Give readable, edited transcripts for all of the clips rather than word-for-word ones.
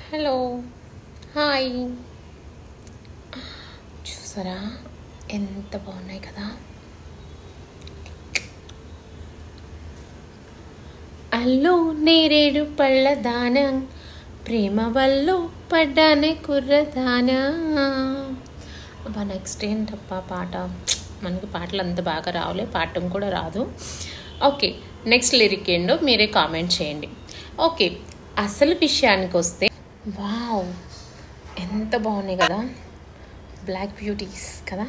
Hello hi చూసారా ఎంత బాగున్నాయి కదా. అల్లో నేరేడు పళ్ళ దాన ప్రేమ వల్లో పడ్డానే కుర్రదానా. అబ్బా నెక్స్ట్ ఏంటప్పా పాట, మనకి పాటలు అంత బాగా రావులే, పాడటం కూడా రాదు. ఓకే, నెక్స్ట్ లిరిక్ ఏంటో మీరే కామెంట్ చేయండి. ఓకే, అసలు విషయానికి వస్తే వావ్ ఎంత బాగున్నాయి కదా, బ్లాక్ బ్యూటీస్ కదా.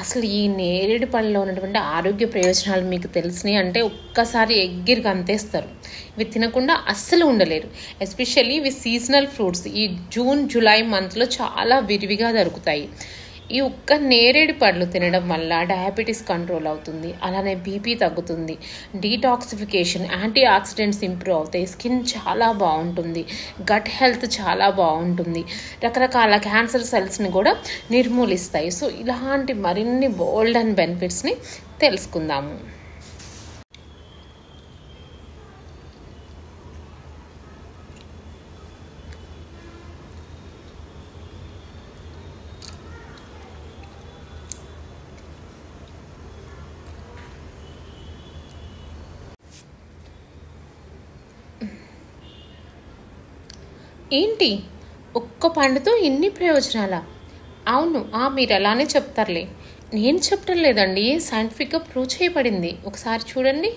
అసలు ఈ నేరేడు పళ్ళలో ఉన్నటువంటి ఆరోగ్య ప్రయోజనాలు మీకు తెలిసినాయి అంటే ఒక్కసారి ఎగ్గిరి అంతేస్తారు. ఇవి తినకుండా అస్సలు ఉండలేరు. ఎస్పెషల్లీ ఇవి సీజనల్ ఫ్రూట్స్. ఈ జూన్ జూలై మంత్లో చాలా విరివిగా దొరుకుతాయి. ఈ ఒక్క నేరేడు పళ్ళు తినడం వల్ల డయాబెటీస్ కంట్రోల్ అవుతుంది, అలానే బీపీ తగ్గుతుంది, డీటాక్సిఫికేషన్, యాంటీ ఆక్సిడెంట్స్ ఇంప్రూవ్ అవుతాయి, స్కిన్ చాలా బాగుంటుంది, గట్ హెల్త్ చాలా బాగుంటుంది, రకరకాల క్యాన్సర్ సెల్స్ని కూడా నిర్మూలిస్తాయి. సో ఇలాంటి మరిన్ని బోల్డ్ అండ్ బెనిఫిట్స్ని తెలుసుకుందాము. ఏంటి ఒక్క పండుతో ఇన్ని ప్రయోజనాలా? అవును, మీరు అలానే చెప్తారులే, నేను చెప్పడం లేదండి, సైంటిఫిక్గా ప్రూవ్ చేయబడింది. ఒకసారి చూడండి.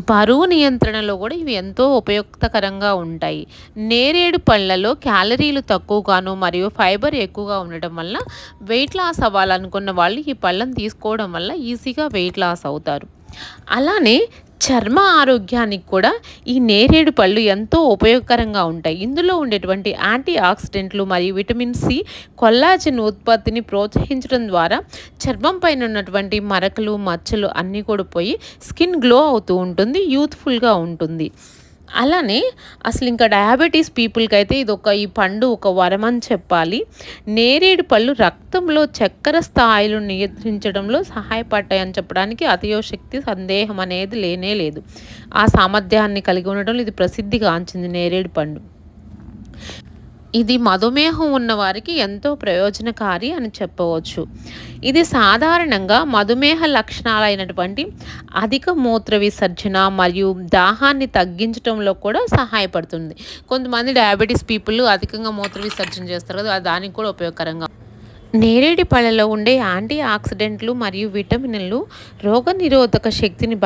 బరువు నియంత్రణలో కూడా ఇవి ఎంతో ఉపయుక్తకరంగా ఉంటాయి. నేరేడు పళ్ళలో క్యాలరీలు తక్కువగాను మరియు ఫైబర్ ఎక్కువగా ఉండటం వల్ల వెయిట్ లాస్ అవ్వాలనుకున్న వాళ్ళు ఈ పళ్ళను తీసుకోవడం వల్ల ఈజీగా వెయిట్ లాస్ అవుతారు. అలానే చర్మ ఆరోగ్యానికి కూడా ఈ నేరేడు పళ్ళు ఎంతో ఉపయోగకరంగా ఉంటాయి. ఇందులో ఉండేటువంటి యాంటీ ఆక్సిడెంట్లు మరియు విటమిన్ సి కొల్లాజెన్ ఉత్పత్తిని ప్రోత్సహించడం ద్వారా చర్మం పైన ఉన్నటువంటి మరకలు మచ్చలు అన్నీ కూడా పోయి స్కిన్ గ్లో అవుతూ ఉంటుంది, యూత్ఫుల్గా ఉంటుంది. అలానే అసలు ఇంకా డయాబెటీస్ పీపుల్కి అయితే ఈ పండు ఒక వరం అని చెప్పాలి. నేరేడు పళ్ళు రక్తంలో చక్కెర స్థాయిలు నియంత్రించడంలో సహాయపడతాయని చెప్పడానికి అతియోశక్తి సందేహం అనేది లేనే లేదు. ఆ సామర్థ్యాన్ని కలిగి ఉండడంలో ఇది ప్రసిద్ధిగాంచింది నేరేడు పండు. ఇది మధుమేహం ఉన్నవారికి ఎంతో ప్రయోజనకారి అని చెప్పవచ్చు. ఇది సాధారణంగా మధుమేహ లక్షణాలైనటువంటి అధిక మూత్ర విసర్జన మరియు దాహాన్ని తగ్గించడంలో కూడా సహాయపడుతుంది. కొంతమంది డయాబెటీస్ పీపుల్ అధికంగా మూత్ర విసర్జన చేస్తారు కదా, దానికి కూడా ఉపయోగకరంగా. నేరేడు పళ్ళలో ఉండే యాంటీ ఆక్సిడెంట్లు మరియు విటమిన్లు రోగనిరోధక శక్తిని